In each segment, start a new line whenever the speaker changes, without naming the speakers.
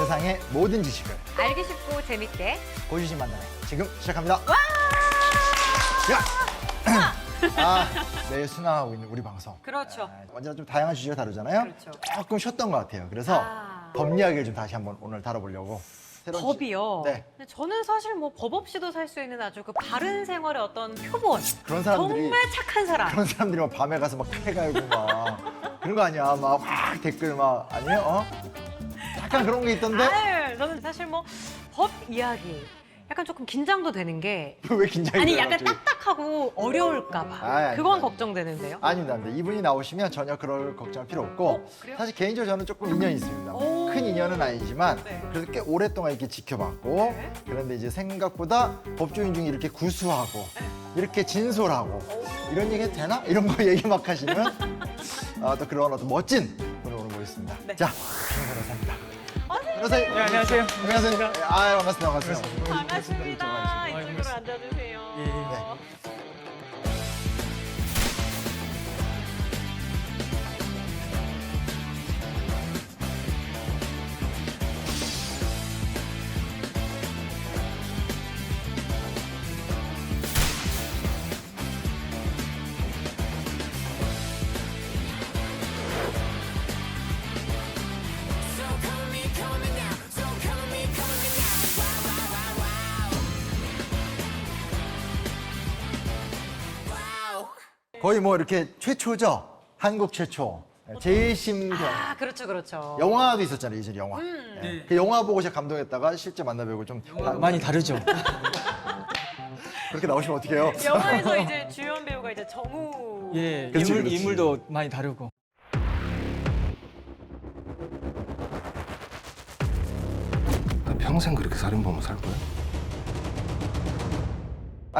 세상의 모든 지식을
알기 쉽고 재밌게.
고주신 만남에 지금 시작합니다. 야! 매일 순항하고 있는 우리 방송.
그렇죠.
언제나 좀 다양한 주제가 다루잖아요.
그렇죠.
조금 쉬었던 것 같아요. 그래서 법 이야기를 좀 다시 한번 오늘 다뤄보려고. 새로운
법이요?
네.
근데 저는 사실 뭐 법 없이도 살 수 있는 아주 그 바른 생활의 어떤 표본.
그런 사람들이
정말 착한 사람.
그런 사람들이 막 밤에 가서 막 칼 갈고 막 그런 거 아니야? 막 확 댓글 막 아니에요? 어? 약간 그런 게 있던데?
아유, 저는 사실 뭐 법 이야기 약간 조금 긴장도 되는 게
왜 긴장이
아니
돼요,
약간
갑자기?
딱딱하고 어려울까 봐.
아니,
그건
아니.
걱정되는데요.
아닙니다. 아닙니다. 이분이 나오시면 전혀 그럴 걱정할 필요 없고
그래요?
사실 개인적으로 저는 조금 인연이 있습니다.
오.
큰 인연은 아니지만
네.
그래서 꽤 오랫동안 이렇게 지켜봤고
네.
그런데 이제 생각보다 법조인 중에 이렇게 구수하고 이렇게 진솔하고 이런 얘기 해도 되나? 이런 거 얘기 막 하시면 또 그런 어떤 멋진 분을 오늘 모셨습니다.
네.
자, 변호사입니다. 변호사님.
네, 안녕하세요.
안녕하세요. 반갑습니다. 반갑습니다.
반갑습니다. 이쪽으로 앉아주세요.
네. 거의 뭐 이렇게 최초죠. 한국 최초. 재심경.
아, 그렇죠, 그렇죠.
영화도 있었잖아요, 예전에 영화. 네. 그 영화 보고 제가 감동했다가 실제 만나뵈고 좀
많이 다르죠.
그렇게 나오시면 어떡해요?
영화에서 이제 주연 배우가 이제 정우.
예,
그렇지, 그렇지.
인물도 많이 다르고.
평생 그렇게 살인범을 살 거야?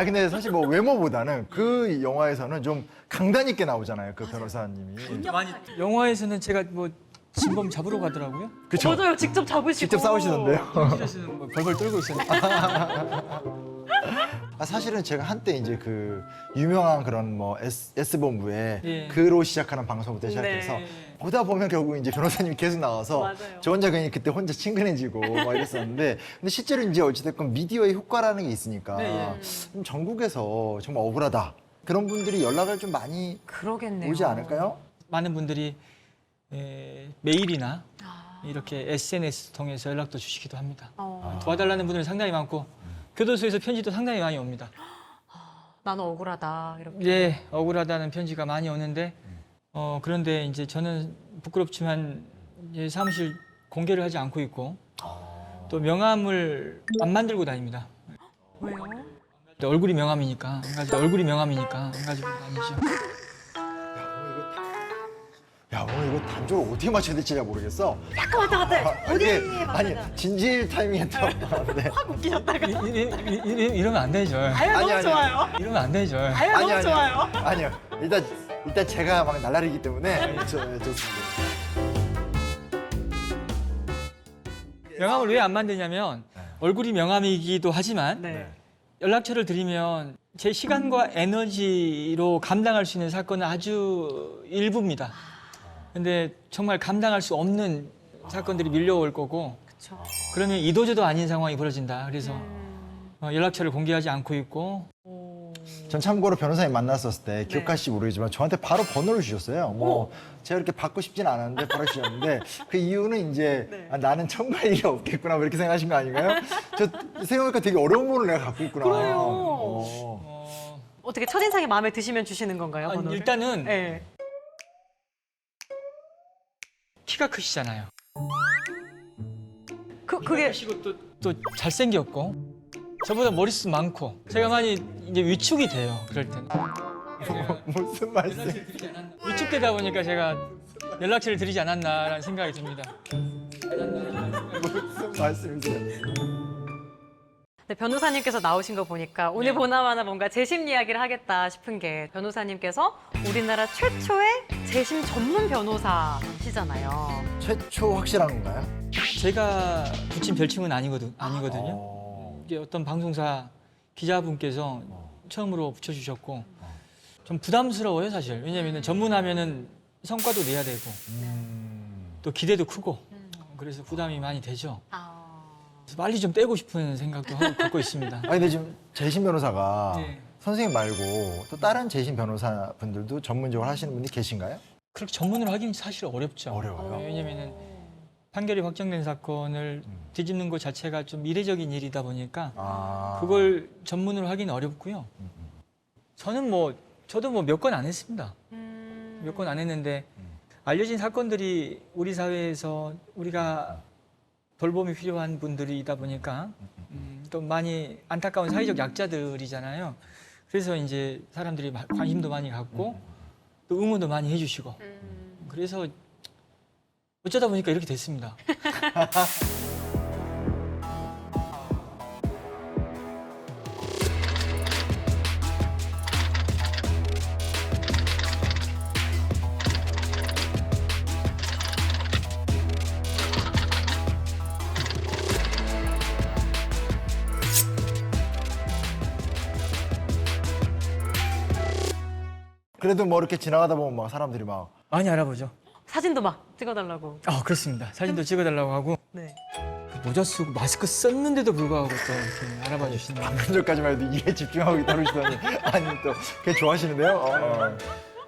근데 사실 뭐 외모보다는 그 영화에서는 좀 강단 있게 나오잖아요, 그 변호사님이.
영화에서는 제가 뭐 진범 잡으러 가더라고요.
그쵸?
맞아요, 직접 잡으시고.
직접 싸우시던데요.
현실에서는 뭐 벌벌 떨고 있었는데.
사실은 제가 한때 이제 그 유명한 그런 뭐 S본부에
예.
그로 시작하는 방송부터 시작해서
네.
보다 보면 결국 이제 변호사님이 계속 나와서
맞아요.
저 혼자 괜히 그때 혼자 친근해지고 막 이랬었는데 근데 실제로 이제 어찌됐건 미디어의 효과라는 게 있으니까
네,
좀 전국에서 정말 억울하다 그런 분들이 연락을 좀 많이
그러겠네요.
오지 않을까요?
많은 분들이 메일이나 이렇게 SNS 통해서 연락도 주시기도 합니다. 도와달라는 분들이 상당히 많고 교도소에서 편지도 상당히 많이 옵니다.
나는 억울하다 이렇게.
예, 억울하다는 편지가 많이 오는데 그런데 이제 저는 부끄럽지만 이제 사무실 공개를 하지 않고 있고 또 명함을 안 만들고 다닙니다.
왜요?
얼굴이 명함이니까 안 가지고 다니죠.
야 오늘 이거 단조를 어떻게 맞춰야 될지 잘 모르겠어.
잠깐 왔다 갔다.
이게
어디
아니 진질 타이밍에 또 네.
확 웃기셨다가.
이러면 안 되죠.
아유, 너무
아니.
좋아요.
이러면 안 되죠.
아유, 너무 좋아요.
아니요. 일단 제가 막 날라리기 때문에 좋습니다.
명함을 왜 안 만드냐면 얼굴이 명함이기도 하지만
네.
연락처를 드리면 제 시간과 에너지로 감당할 수 있는 사건은 아주 일부입니다. 근데 정말 감당할 수 없는 사건들이 밀려올 거고
그렇죠.
그러면 이도저도 아닌 상황이 벌어진다. 그래서 연락처를 공개하지 않고 있고
전 참고로 변호사님 만났었을 때 기억하실지 모르겠지만 저한테 바로 번호를 주셨어요. 뭐 제가 이렇게 받고 싶진 않았는데 바로 주셨는데 그 이유는 이제 나는 청구할 일이 없겠구나 뭐 이렇게 생각하신 거 아닌가요? 저 생각해보니까 되게 어려운 번호를 내가 갖고 있구나.
그래요.
어.
어떻게 첫인상이 마음에 드시면 주시는 건가요? 번호를?
일단은
네.
키가 크시잖아요.
그게
크시고 또 잘생겼고 저보다 머릿수 많고 제가 많이 이제 위축이 돼요. 그럴 때는.
무슨 말씀?
위축되다 보니까 제가 연락처를 드리지 않았나라는 생각이 듭니다.
무슨 말씀이세요?
네, 변호사님께서 나오신 거 보니까 오늘 보나마나 뭔가 재심 이야기를 하겠다 싶은 게 변호사님께서 우리나라 최초의 재심 전문 변호사시잖아요.
최초 확실한 건가요?
제가 붙인 별칭은 아니거든요.
어.
이게 어떤 방송사 기자분께서 처음으로 붙여주셨고 좀 부담스러워요 사실. 왜냐하면 전문하면은 성과도 내야 되고 또 기대도 크고 그래서 부담이 많이 되죠.
아.
그래서 빨리 좀 떼고 싶은 생각도 갖고 있습니다.
아니 근데 지금 재심 변호사가
네.
선생님 말고 또 다른 재심 변호사 분들도 전문적으로 하시는 분이 계신가요?
그렇게 전문으로 하기는 사실 어렵죠.
어려워요?
왜냐면은 판결이 확정된 사건을 뒤집는 것 자체가 좀 이례적인 일이다 보니까
아.
그걸 전문으로 하기는 어렵고요. 저도 뭐 몇 건 안 했습니다. 몇 건 안 했는데 알려진 사건들이 우리 사회에서 우리가 돌봄이 필요한 분들이다 보니까 또 많이 안타까운 사회적 약자들이잖아요. 그래서 이제 사람들이 관심도 많이 갖고 또 응원도 많이 해주시고 그래서 어쩌다 보니까 이렇게 됐습니다.
그래도 뭐 이렇게 지나가다 보면 막 사람들이 막
많이 알아보죠.
사진도 막 찍어달라고.
그렇습니다. 사진도 찍어달라고 하고
네.
모자 쓰고 마스크 썼는데도 불구하고 또 이렇게 알아봐 주시는
방금전까지만 해도 일에 집중하고 있다그러시더니 아니 또 그게 좋아하시는데요?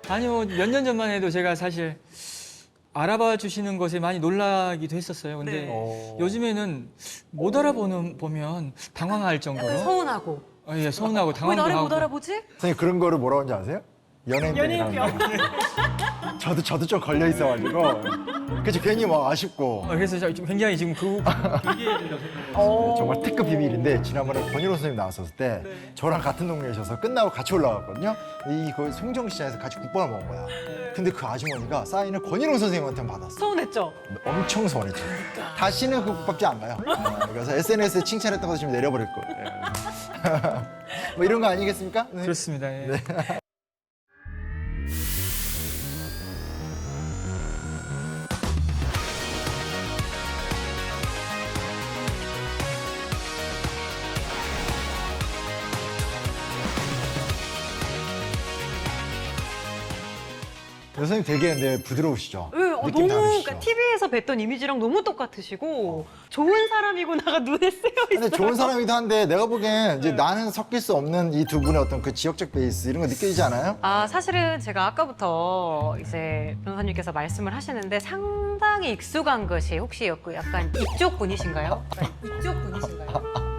아니요, 몇 년 전만 해도 제가 사실 알아봐 주시는 것에 많이 놀라기도 했었어요. 근데
네.
요즘에는 못 보면 당황할 정도로
서운하고.
예, 서운하고
왜
당황도
나를 못
하고.
알아보지?
선생님 그런 거를 뭐라고 하는지 아세요? 연예인병. 저도 좀 걸려 있어가지고 그치 괜히 막 아쉽고
그래서 좀 굉장히 지금 얘기해야 된다고 생각해요.
정말 특급 비밀인데 지난번에 권일호 선생님 나왔었을 때 저랑 같은 동네에 계셔서 끝나고 같이 올라갔거든요. 그 송정시장에서 같이 국밥을 먹은 거야. 근데 그 아주머니가 사인을 권일호 선생님한테 받았어.
서운했죠?
엄청 서운했죠. 다시는 그 국밥집 안 가요. 그래서 SNS에 칭찬했던 거 지금 내려버릴 거예요. 뭐 이런 거 아니겠습니까? 선생님?
그렇습니다. 예.
선생님 되게 근데 부드러우시죠?
왜?
느낌
너무
다르시죠?
그러니까 TV에서 뵀던 이미지랑 너무 똑같으시고 좋은 사람이구나가 눈에 쓰여 있어요.
근데 좋은 사람이기도 한데 내가 보기엔 이제 나는 섞일 수 없는 이 두 분의 어떤 그 지역적 베이스 이런 거 느껴지지 않아요?
사실은 제가 아까부터 이제 변호사님께서 말씀을 하시는데 상당히 익숙한 것이 혹시 약간 이쪽 분이신가요? 이쪽 분이신가요?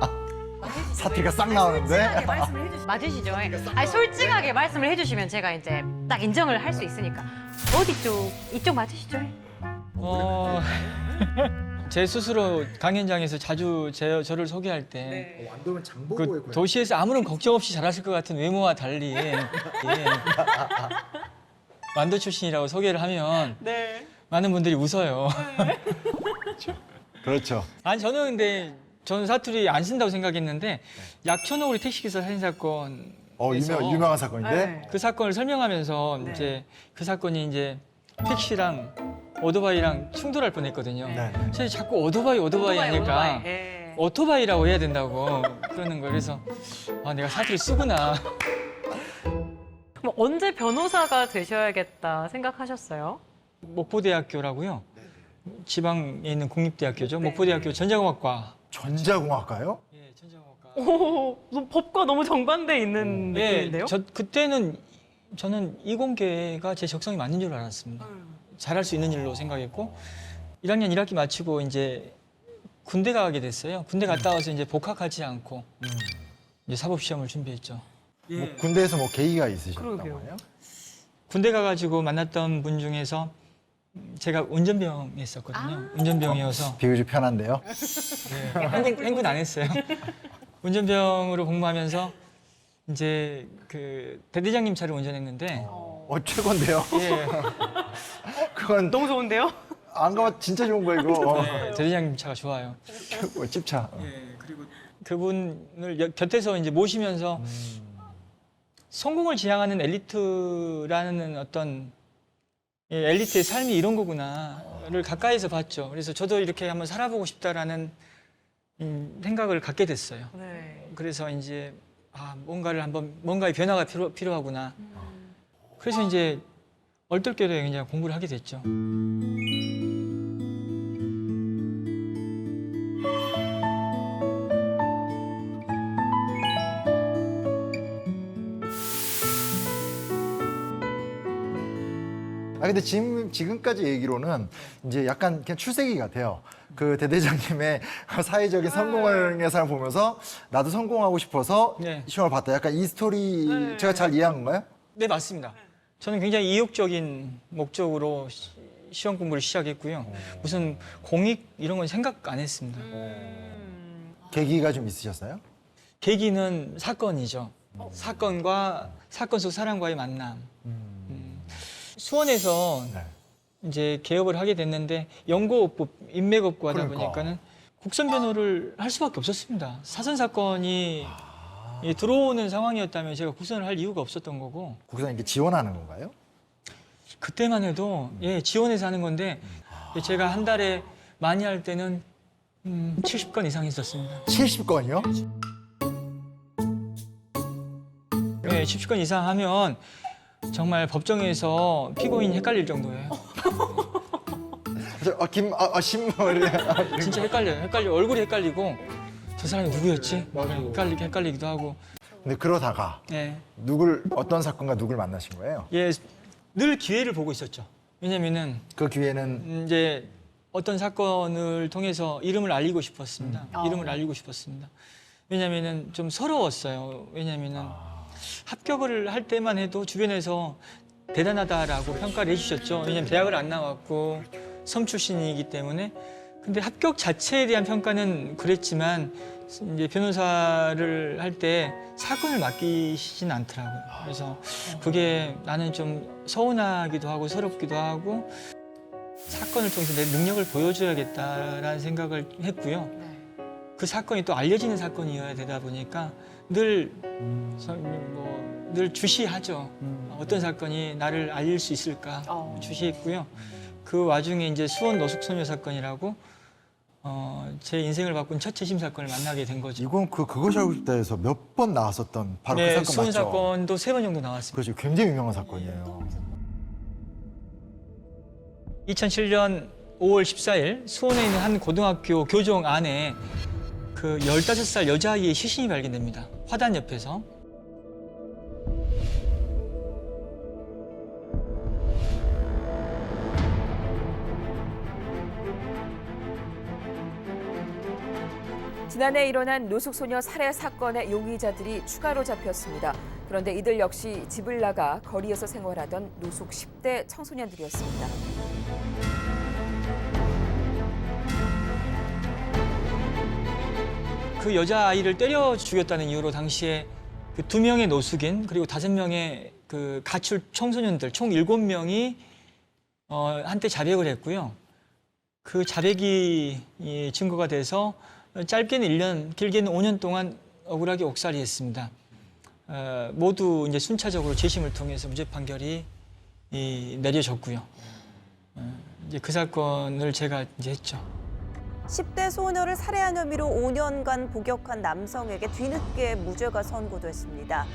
사투리가 싹 나오는데?
맞으시죠? 아니, 솔직하게 말씀을 해주시면 제가 이제 딱 인정을 할 수 있으니까. 어디 쪽? 이쪽 맞으시죠?
제 스스로 강연장에서 자주 저를 소개할 때
완도는
그 도시에서 아무런 걱정 없이 자랐을 것 같은 외모와 달리 완도 출신이라고 소개를 하면 많은 분들이 웃어요.
그렇죠.
아니 저는 사투리 안 쓴다고 생각했는데 약천호 우리 택시기사 살인 사건
유명한 사건인데?
그 사건을 설명하면서 이제 그 사건이 이제 택시랑 오토바이랑 충돌할 뻔했거든요.
네.
사실 자꾸 오토바이 하니까
예.
오토바이라고 해야 된다고 그러는 거예요. 그래서 내가 사투리 쓰구나.
그럼 언제 변호사가 되셔야겠다 생각하셨어요?
목포대학교라고요. 지방에 있는 국립대학교죠. 목포대학교 전자공학과.
전자공학과요?
예, 전자공학과.
오, 법과 너무 정반대 있는 느낌인데요?
그때는 저는 이공계가 제 적성이 맞는 줄 알았습니다. 잘할 수 있는 일로 생각했고 1학년 1학기 마치고 이제 군대 가게 됐어요. 군대 갔다 와서 이제 복학하지 않고 이제 사법 시험을 준비했죠.
뭐 군대에서 뭐 계기가 있으셨단
그러게요.
말이에요?
군대 가가지고 만났던 분 중에서 제가 운전병 했었거든요. 운전병이어서
비교적 편한데요?
행군 안 했어요. 운전병으로 복무하면서 이제 그 대대장님 차를 운전했는데
최고인데요?
예,
그건
너무 좋은데요?
안 가면 진짜 좋은 거 이거.
네, 대대장님 차가 좋아요.
찝차.
예, 그리고 그분을 곁에서 이제 모시면서 성공을 지향하는 엘리트라는 어떤 엘리트의 삶이 이런 거구나를 가까이서 봤죠. 그래서 저도 이렇게 한번 살아보고 싶다라는 생각을 갖게 됐어요.
네.
그래서 이제 뭔가의 변화가 필요하구나. 그래서 이제 얼떨결에 그냥 공부를 하게 됐죠.
근데 지금까지 얘기로는 이제 약간 그냥 출세기 같아요. 그 대대장님의 사회적인 성공을 위해서 보면서 나도 성공하고 싶어서
네.
시험을 봤다. 약간 이 스토리 제가 잘 이해한 건가요?
네, 맞습니다. 저는 굉장히 이욕적인 목적으로 시험 공부를 시작했고요. 무슨 공익 이런 건 생각 안 했습니다.
계기가 좀 있으셨어요?
계기는 사건이죠. 사건과 사건 속 사람과의 만남. 수원에서
네.
이제 개업을 하게 됐는데 연고업, 인맥업고 하다
그러니까.
보니까는 국선 변호를 할 수밖에 없었습니다. 사선 사건이 들어오는 상황이었다면 제가 국선을 할 이유가 없었던 거고
거기서 이렇게 지원하는 건가요?
그때만 해도 지원해서 하는 건데 제가 한 달에 많이 할 때는 70건 이상 했었습니다.
70건이요?
네, 70건 이상 하면 정말 법정에서 피고인이 헷갈릴 정도예요.
신문.
진짜 헷갈려. 얼굴이 헷갈리고 저 사람이 누구였지? 헷갈리기도 하고.
근데 그러다가
네.
어떤 사건과 누굴 만나신 거예요?
예, 늘 기회를 보고 있었죠. 왜냐면은
그 기회는
이제 어떤 사건을 통해서 이름을 알리고 싶었습니다. 이름을 알리고 싶었습니다. 왜냐면은 좀 서러웠어요. 왜냐면은 합격을 할 때만 해도 주변에서 대단하다라고 평가를 해주셨죠. 왜냐면 대학을 안 나왔고 섬 출신이기 때문에. 근데 합격 자체에 대한 평가는 그랬지만 이제 변호사를 할 때 사건을 맡기시진 않더라고요. 그래서 그게 나는 좀 서운하기도 하고 서럽기도 하고 사건을 통해서 내 능력을 보여줘야겠다라는 생각을 했고요. 그 사건이 또 알려지는 사건이어야 되다 보니까 늘 주시하죠. 어떤 사건이 나를 알릴 수 있을까 주시했고요. 그 와중에 이제 수원 노숙소녀 사건이라고 제 인생을 바꾼 첫 재심 사건을 만나게 된 거죠.
이건 그것이 알고 싶다에서 몇 번 나왔었던 바로
네,
그 사건
수원
맞죠?
사건도 3번 정도 나왔습니다.
그렇죠. 굉장히 유명한 사건이에요.
2007년 5월 14일 수원에 있는 한 고등학교 교정 안에 그 15살 여자아이의 시신이 발견됩니다. 화단 옆에서.
지난해 일어난 노숙소녀 살해 사건의 용의자들이 추가로 잡혔습니다. 그런데 이들 역시 집을 나가 거리에서 생활하던 노숙 10대 청소년들이었습니다.
그 여자아이를 때려 죽였다는 이유로 당시에 그 2명의 노숙인 그리고 5명의 그 가출 청소년들 총 7명이 한때 자백을 했고요. 그 자백이 증거가 돼서 짧게는 1년, 길게는 5년 동안 억울하게 옥살이했습니다. 모두 이제 순차적으로 재심을 통해서 무죄 판결이 내려졌고요. 이제 그 사건을 제가 이제 했죠.
10대 소녀를 살해한 혐의로 5년간 복역한 남성에게 뒤늦게 무죄가 선고됐습니다.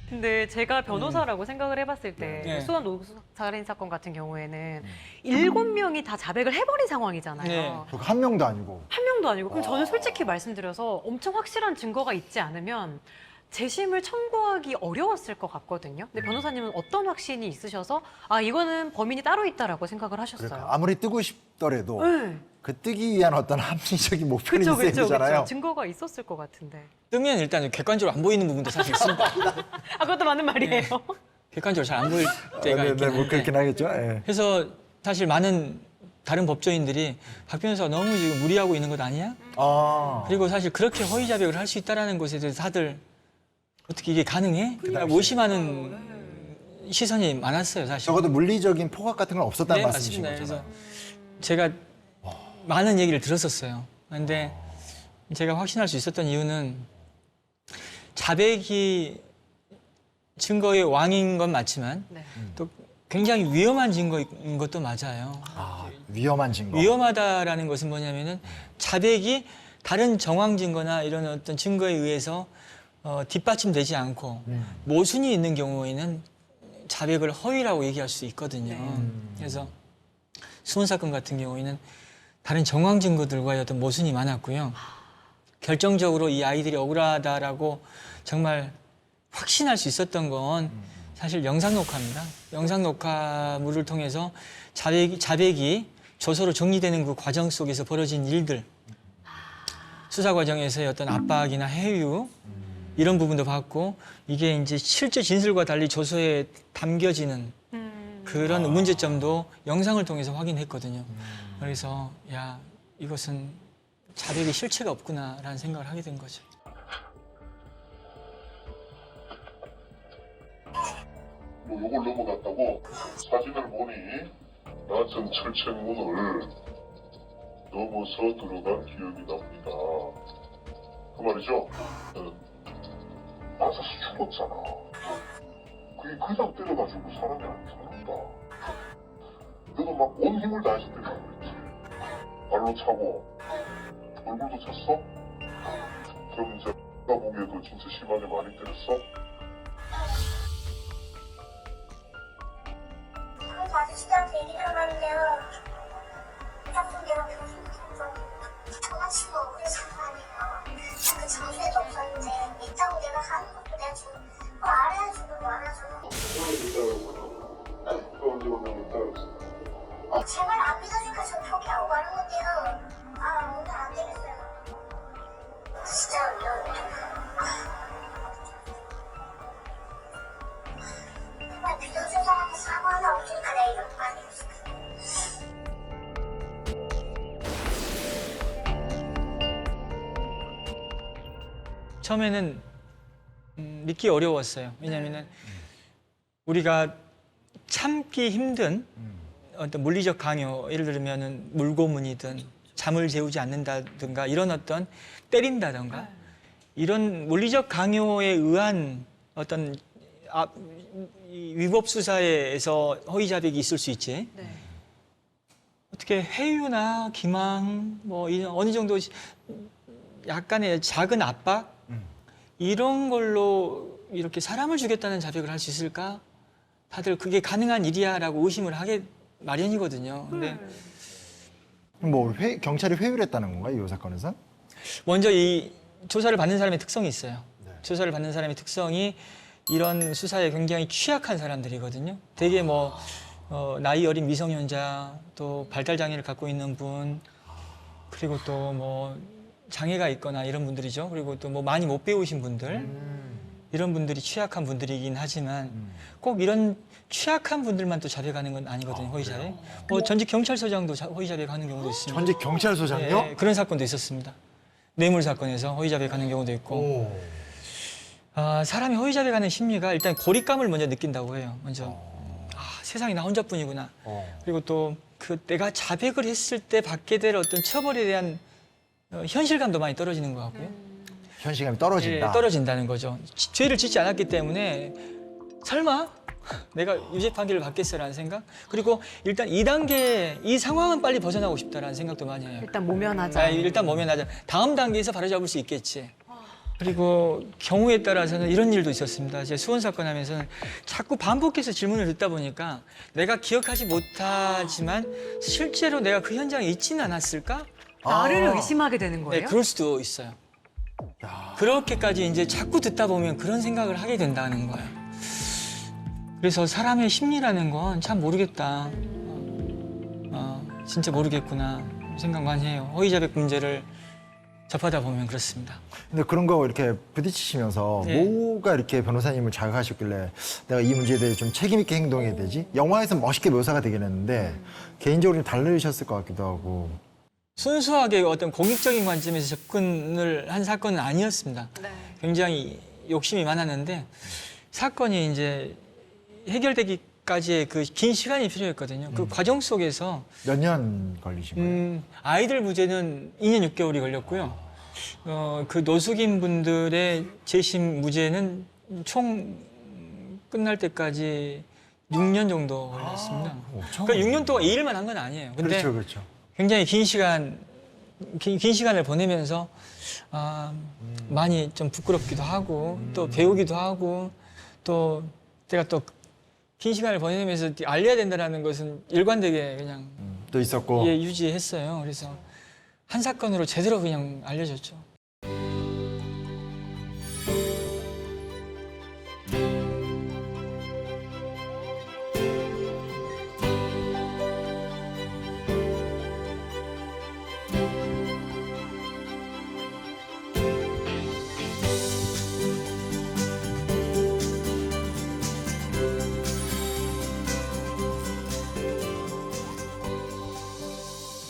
근데 제가 변호사라고 생각을 해봤을 때
네.
수원 노숙 살인 사건 같은 경우에는 7명이 다 자백을 해버린 상황이잖아요.
네.
한 명도 아니고.
한 명도 아니고. 그럼 저는 솔직히 말씀드려서 엄청 확실한 증거가 있지 않으면 재심을 청구하기 어려웠을 것 같거든요. 근데 변호사님은 어떤 확신이 있으셔서 이거는 범인이 따로 있다라고 생각을 하셨어요?
그러니까 아무리 뜨고 싶더라도
네.
그 뜨기 위한 어떤 합리적인 목표는
그쵸,
있어야
그쵸,
되잖아요.
그쵸. 증거가 있었을 것 같은데.
뜨면 일단 객관적으로 안 보이는 부분도 사실 있습니다.
그것도 맞는 말이에요.
객관적으로 잘 안 보일 때가 있긴
뭐
한데.
그렇긴 하겠죠. 예.
그래서 사실 많은 다른 법조인들이 박 변호사가 너무 지금 무리하고 있는 것 아니야? 그리고 사실 그렇게 허위 자백을 할 수 있다는 것에 대해서 다들 어떻게 이게 가능해? 의심하는 시선이 많았어요, 사실.
적어도 물리적인 포괄 같은 건 없었다는
네,
말씀이신
맞습니다.
거잖아요.
그래서 제가 많은 얘기를 들었었어요. 그런데 제가 확신할 수 있었던 이유는 자백이 증거의 왕인 건 맞지만
네.
또 굉장히 위험한 증거인 것도 맞아요.
위험한 증거.
위험하다라는 것은 뭐냐면은 자백이 다른 정황 증거나 이런 어떤 증거에 의해서 뒷받침되지 않고 모순이 있는 경우에는 자백을 허위라고 얘기할 수 있거든요. 그래서 수원 사건 같은 경우에는 다른 정황 증거들과의 어떤 모순이 많았고요. 결정적으로 이 아이들이 억울하다라고 정말 확신할 수 있었던 건 사실 영상 녹화입니다. 영상 녹화물을 통해서 자백이 조서로 정리되는 그 과정 속에서 벌어진 일들, 수사 과정에서의 어떤 압박이나 해유 이런 부분도 봤고, 이게 이제 실제 진술과 달리 조서에 담겨지는 그런 문제점도 영상을 통해서 확인했거든요. 그래서 야, 이것은 자백의 실체가 없구나라는 생각을 하게 된 거죠.
뭐 요걸 넘어갔다고 사진을 보니 낮은 철책문을 넘어서 들어간 기억이 납니다. 그 말이죠. 맞아서 죽었잖아. 그게 그냥 때려가지고 사람이 안 죽는다. 너도 막 온 힘을 다해서 때리라고 그랬지. 발로 차고 얼굴도 찼어? 그럼 이제 내가 보기에도 진짜 심하게 많이 때렸어?
그래서 아저씨들한테 얘기를 하는데요. 무조건 내가 교수님께서 장난치고 억울해서 한 거 아니에요. 그 장소에도 없었는데 있다고 내가 하는 것도 내가 지금 알아야지 뭐 알아줘. 제발 안 믿어주니까 저 포기하고 가는 건데요. 아 오늘 안 되겠어요. 진짜 정말 믿어준 사람한테 사과 하나 없으니까 내가 이런 거 아니었어.
처음에는 믿기 어려웠어요. 왜냐하면 우리가 참기 힘든 어떤 물리적 강요, 예를 들면은 물고문이든 잠을 재우지 않는다든가 이런 어떤 때린다든가 이런 물리적 강요에 의한 어떤 이 위법 수사에서 허위 자백이 있을 수 있지.
네.
어떻게 회유나 기망 뭐 이런 어느 정도 약간의 작은 압박 이런 걸로 이렇게 사람을 죽였다는 자백을 할 수 있을까? 다들 그게 가능한 일이야라고 의심을 하게 마련이거든요. 근데
뭐 경찰이 회유를 했다는 건가요, 이 사건에선?
먼저 이 조사를 받는 사람의 특성이 있어요. 조사를 받는 사람의 특성이 이런 수사에 굉장히 취약한 사람들이거든요. 되게 뭐 나이 어린 미성년자, 또 발달 장애를 갖고 있는 분, 그리고 또 뭐 장애가 있거나 이런 분들이죠. 그리고 또 뭐 많이 못 배우신 분들, 이런 분들이 취약한 분들이긴 하지만 꼭 이런 취약한 분들만 또 자백하는 건 아니거든요. 허위 자백. 뭐 전직 경찰서장도 허위 자백하는 경우도 있습니다.
전직 경찰서장요?
네, 그런 사건도 있었습니다. 뇌물 사건에서 허위 자백하는 경우도 있고.
오.
사람이 허위 자백하는 심리가 일단 고립감을 먼저 느낀다고 해요. 먼저 세상에 나 혼자뿐이구나. 그리고 또 그 내가 자백을 했을 때 받게 될 어떤 처벌에 대한 현실감도 많이 떨어지는 것 같고요.
현실감이 떨어진다.
예, 떨어진다는 거죠. 죄를 짓지 않았기 때문에 설마 내가 유죄 판결을 받겠어라는 생각. 그리고 일단 2단계 이 상황은 빨리 벗어나고 싶다라는 생각도 많이 해요.
일단 모면하자.
일단 모면하자. 다음 단계에서 바로잡을 수 있겠지. 그리고 경우에 따라서는 이런 일도 있었습니다. 제 수원 사건 하면서는 자꾸 반복해서 질문을 듣다 보니까 내가 기억하지 못하지만 실제로 내가 그 현장에 있지는 않았을까?
나를 의심하게 되는
네,
거예요?
그럴 수도 있어요. 그렇게까지 이제 자꾸 듣다 보면 그런 생각을 하게 된다는 거예요. 그래서 사람의 심리라는 건 참 모르겠다. 진짜 모르겠구나 생각 많이 해요. 허위 자백 문제를 접하다 보면 그렇습니다.
근데 그런 거 이렇게 부딪히시면서
네.
뭐가 이렇게 변호사님을 자극하셨길래 내가 이 문제에 대해 좀 책임 있게 행동해야 되지? 영화에서 멋있게 묘사가 되긴 했는데 개인적으로 좀 다르셨을 것 같기도 하고.
순수하게 어떤 공익적인 관점에서 접근을 한 사건은 아니었습니다.
네.
굉장히 욕심이 많았는데 사건이 이제 해결되기까지의 그 긴 시간이 필요했거든요. 그 과정 속에서
몇 년 걸리신 거예요?
아이들 무죄는 2년 6개월이 걸렸고요. 그 노숙인 분들의 재심 무죄는 총 끝날 때까지 6년 정도 걸렸습니다. 그러니까 6년 동안 이 일만 한 건 아니에요. 근데
그렇죠, 그렇죠.
굉장히 긴 시간 긴 시간을 보내면서 많이 좀 부끄럽기도 하고 또 배우기도 하고 또 제가 또 긴 시간을 보내면서 알려야 된다는 것은 일관되게 그냥
또 있었고.
예, 유지했어요. 그래서 한 사건으로 제대로 그냥 알려졌죠.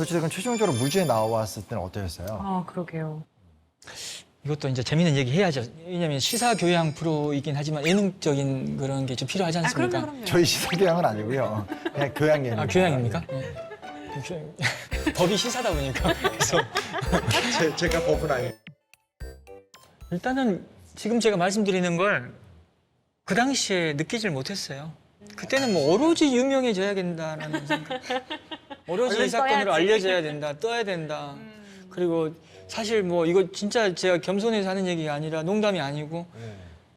어쨌든 최종적으로 무죄 나왔을 때는 어떠셨어요?
아, 그러게요.
이것도 이제 재밌는 얘기 해야죠. 왜냐하면 시사 교양 프로이긴 하지만 예능적인 그런 게 좀 필요하지 않습니까?
그럼요.
저희 시사교양은 아니고요. 그냥 교양 예능.
교양입니까? 네. 법이 시사다 보니까 그래서
제가 법은 아니에요.
일단은 지금 제가 말씀드리는 걸 그 당시에 느끼질 못했어요. 그때는 뭐 오로지 유명해져야 된다라는 생각. 오로지 이
얼른
사건으로
떠야지.
알려져야 된다, 떠야 된다. 그리고 사실 뭐 이거 진짜 제가 겸손해서 하는 얘기가 아니라 농담이 아니고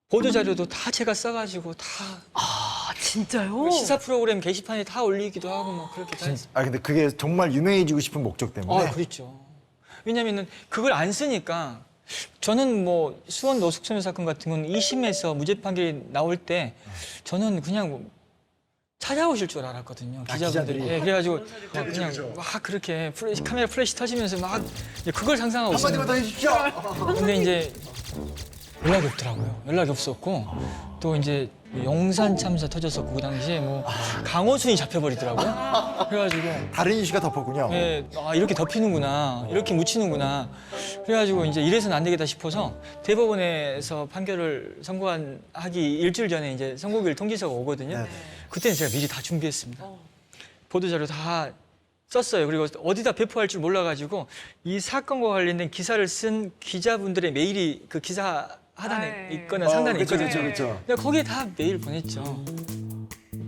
보도 자료도 다 제가 써가지고 다
아, 진짜요?
시사 프로그램 게시판에 다 올리기도 하고 뭐 그렇게 다 했어요.
근데 그게 정말 유명해지고 싶은 목적 때문에.
그렇죠. 왜냐면은 그걸 안 쓰니까 저는 뭐 수원 노숙소녀 사건 같은 건 2심에서 무죄 판결이 나올 때 저는 그냥 뭐 찾아오실 줄 알았거든요. 기자분들이.
기자들이.
예, 그래가지고 그냥 막 그렇게 카메라 플래시 터지면서 막 이제 그걸 상상하고
한마디만 더
있었는데
해주십시오.
근데 이제 연락이 없더라고요. 연락이 없었고 또 이제 용산 참사 터졌었고 그 당시에 뭐 강호순이 잡혀버리더라고요. 그래가지고
다른 이슈가 덮었군요.
예, 이렇게 덮이는구나, 이렇게 묻히는구나. 그래가지고 이제 이래서는 안 되겠다 싶어서 대법원에서 판결을 선고하기 일주일 전에 이제 선고일 통지서가 오거든요.
네네.
그때는 제가 미리 다 준비했습니다. 보도자료 다 썼어요. 그리고 어디다 배포할 줄 몰라가지고 이 사건과 관련된 기사를 쓴 기자분들의 메일이 그 기사 하단에 있거나 상단에
그쵸,
있거든요.
그쵸, 그쵸.
근데 거기에 다 메일 보냈죠.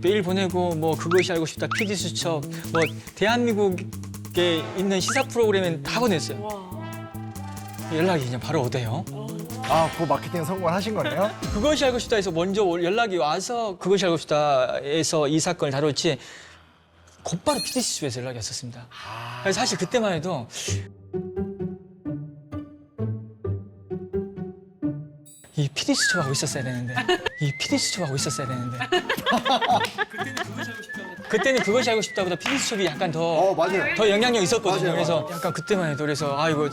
메일 보내고 뭐 그것이 알고 싶다, PD수첩, 뭐 대한민국에 있는 시사 프로그램엔 다 보냈어요. 연락이 그냥 바로 오대요.
그 마케팅 성공하신 거네요?
그것이 알고 싶다 해서 먼저 연락이 와서 그것이 알고 싶다 해서 이 사건을 다뤘지 곧바로 PD수첩에서 연락이 왔었습니다. 그래서 사실 그때만 해도 이 PD수첩하고 있었어야 되는데 그때는 그것이 알고 싶다보다 PD수첩이 약간 더
맞아요.
더 영향력 있었거든요.
맞아요.
그래서 약간 그때만 해도 그래서 이거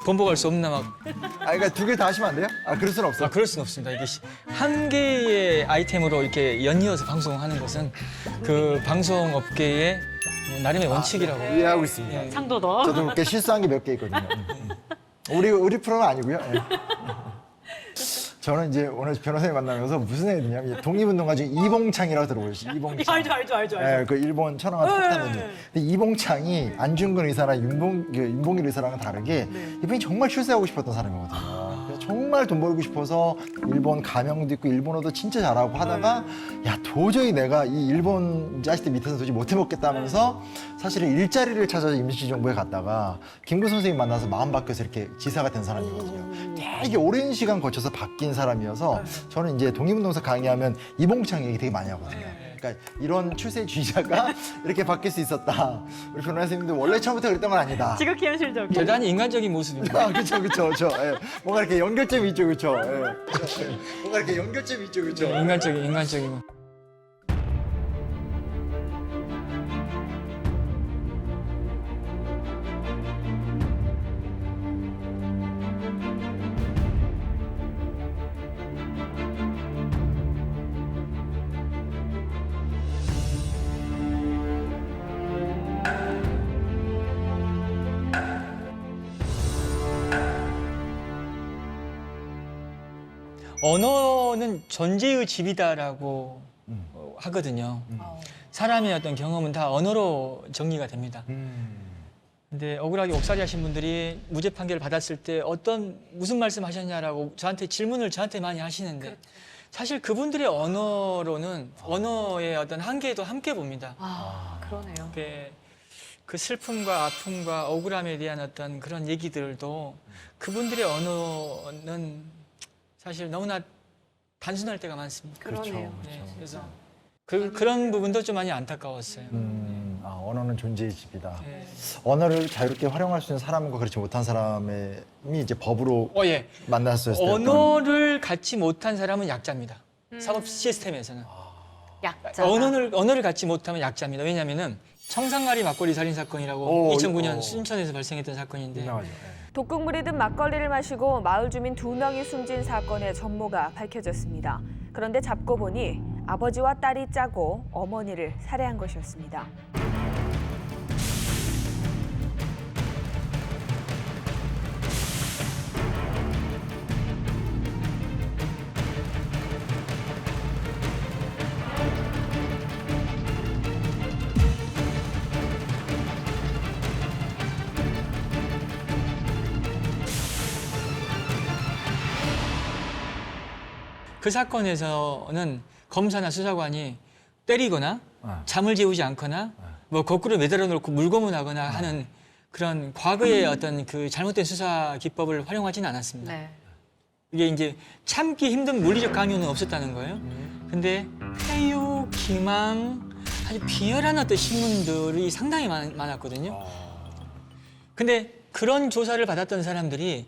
번복할 수 없나 막.
그러니까 두 개 다 하시면 안 돼요? 그럴 수는 없어.
그럴 수는 없습니다. 이게 한 개의 아이템으로 이렇게 연이어서 방송하는 것은 그 방송업계의 나름의 원칙이라고.
이해하고 있습니다.
예.
상도도.
저도 그렇게 실수한 게 몇 개 있거든요. 우리 프로는 아니고요. 예. 저는 이제 오늘 변호사님 만나면서 무슨 얘기 듣냐면 독립운동가 중에 이봉창이라고 들어보셨어요. 이봉창.
알죠.
예, 그 일본 천황한 폭탄원이. 근데 이봉창이 안중근 의사랑 윤봉길 의사랑은 다르게 이분이 정말 출세하고 싶었던 사람이거든요. 그래서 정말 돈 벌고 싶어서 일본 가명도 있고 일본어도 진짜 잘하고 하다가 야 도저히 내가 이 일본 자식들 밑에서 도저히 못 해먹겠다 하면서 사실은 일자리를 찾아서 임시정부에 갔다가 김구 선생님 만나서 마음 바뀌어서 이렇게 지사가 된 사람이거든요. 되게 오랜 시간 거쳐서 바뀐 사람이어서 저는 이제 독립운동사 강의하면 이봉창 얘기 되게 많이 하거든요. 그러니까 이런 출세주의자가 이렇게 바뀔 수 있었다. 우리 변호사님도 원래 처음부터 그랬던 건 아니다.
지극히 현실적.
대단히 인간적인 모습입니다.
그쵸. 예. 뭔가 이렇게 연결점이 있죠, 그쵸. 예. 뭔가 이렇게 연결점이 있죠, 그쵸.
인간적이고. 언어는 존재의 집이다라고 하거든요. 사람의 어떤 경험은 다 언어로 정리가 됩니다. 근데 억울하게 옥살이 하신 분들이 무죄 판결을 받았을 때 무슨 말씀 하셨냐라고 질문을 저한테 많이 하시는데 사실 그분들의 언어로는 언어의 어떤 한계도 함께 봅니다.
그러네요.
그 슬픔과 아픔과 억울함에 대한 어떤 그런 얘기들도 그분들의 언어는 사실 너무나 단순할 때가 많습니다.
그러네요.
네, 그래서 그런 부분도 좀 많이 안타까웠어요.
언어는 존재의 집이다.
네.
언어를 자유롭게 활용할 수 있는 사람과 그렇지 못한 사람이 이제 법으로
예.
만났을 때
언어를 갖지 못한 사람은 약자입니다. 사법 시스템에서는.
약자.
언어를 갖지 못하면 약자입니다. 왜냐하면은 청산가리 막걸리 살인 사건이라고 2009년 순천에서 발생했던 사건인데
유명하죠.
독극물이 든 막걸리를 마시고 마을 주민 2명이 숨진 사건의 전모가 밝혀졌습니다. 그런데 잡고 보니 아버지와 딸이 짜고 어머니를 살해한 것이었습니다.
그 사건에서는 검사나 수사관이 때리거나 잠을 재우지 않거나 뭐 거꾸로 매달아 놓고 물고문하거나 하는 그런 과거의 어떤 그 잘못된 수사 기법을 활용하지는 않았습니다.
네.
이게 이제 참기 힘든 물리적 강요는 없었다는 거예요. 근데 폐유, 기망, 아주 비열한 어떤 신문들이 상당히 많았거든요. 근데 그런 조사를 받았던 사람들이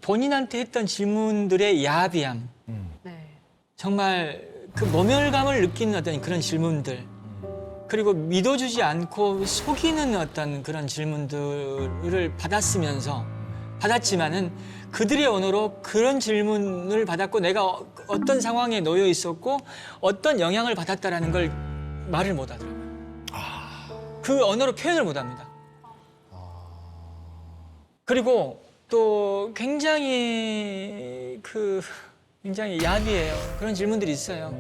본인한테 했던 질문들의 야비함,
네.
정말 그 모멸감을 느끼는 어떤 그런 질문들, 그리고 믿어주지 않고 속이는 어떤 그런 질문들을 받았지만은 그들의 언어로 그런 질문을 받았고 내가 어떤 상황에 놓여 있었고 어떤 영향을 받았다라는 걸 말을 못 하더라고요. 그 언어로 표현을 못 합니다. 그리고 또 굉장히 야비해요. 그런 질문들이 있어요.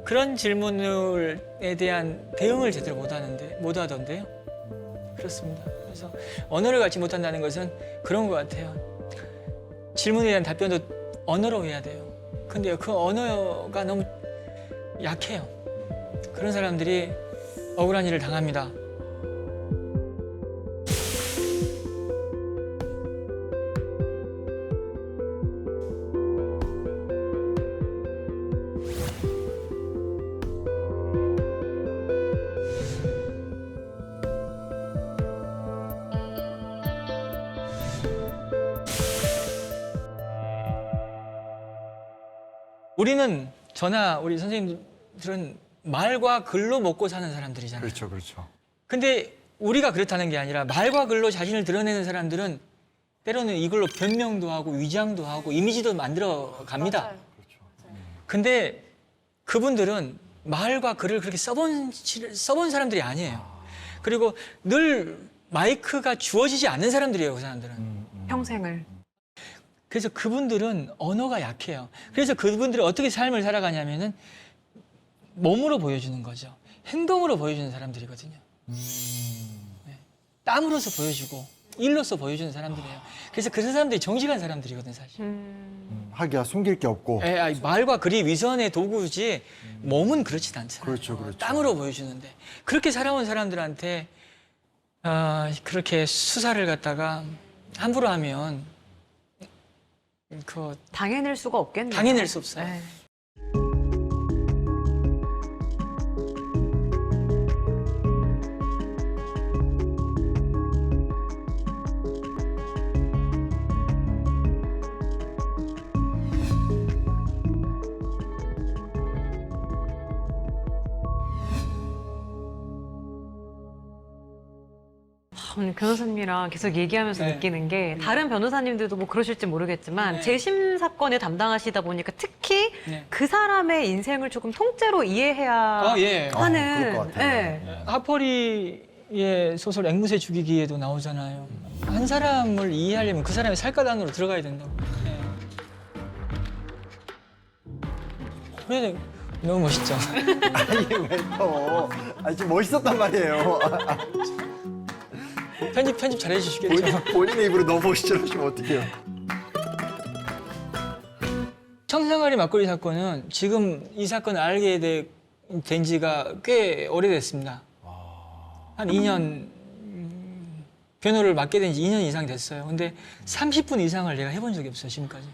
그런 질문에 대한 대응을 제대로 못 하던데요. 그렇습니다. 그래서 언어를 갖지 못한다는 것은 그런 것 같아요. 질문에 대한 답변도 언어로 해야 돼요. 근데 그 언어가 너무 약해요. 그런 사람들이 억울한 일을 당합니다. 저나 우리 선생님들은 말과 글로 먹고 사는 사람들이잖아요.
그렇죠, 그렇죠.
근데 우리가 그렇다는 게 아니라 말과 글로 자신을 드러내는 사람들은 때로는 이걸로 변명도 하고 위장도 하고 이미지도 만들어 갑니다. 근데 그분들은 말과 글을 그렇게 써본 사람들이 아니에요. 그리고 늘 마이크가 주어지지 않는 사람들이에요, 그 사람들은.
평생을.
그래서 그분들은 언어가 약해요. 그래서 그분들이 어떻게 삶을 살아가냐면은 몸으로 보여주는 거죠. 행동으로 보여주는 사람들이거든요. 네. 땀으로서 보여주고 일로서 보여주는 사람들이에요. 그래서 그 사람들이 정직한 사람들이거든요, 사실.
하기야 숨길 게 없고.
말과 글이 위선의 도구지 몸은 그렇진 않잖아요.
그렇죠, 그렇죠.
땀으로 보여주는데 그렇게 살아온 사람들한테 그렇게 수사를 갖다가 함부로 하면
당해낼 수가 없겠네요.
당해낼 수 없어요.
네. 오늘 변호사님이랑 계속 얘기하면서
네.
느끼는 게 다른 변호사님들도 뭐 그러실지 모르겠지만
네.
재심 사건을 담당하시다 보니까 특히
네.
그 사람의 인생을 조금 통째로 이해해야
예.
하는
그럴 것 같아요.
네.
하퍼리의 소설 앵무새 죽이기에도 나오잖아요. 한 사람을 이해하려면 그 사람의 살갗 안으로 들어가야 된다고. 그래 너무 멋있죠.
아니 왜 또? 아니 지금 멋있었단 말이에요.
편집 잘해 주시겠죠.
본인의 입으로 너무 멋있으시면 어떡해요?
청산가리 막걸리 사건은 지금 이 사건을 알게 된 지가 꽤 오래됐습니다. 한 2년 변호를 맡게 된 지 2년 이상 됐어요. 근데 30분 이상을 내가 해본 적이 없어요, 지금까지.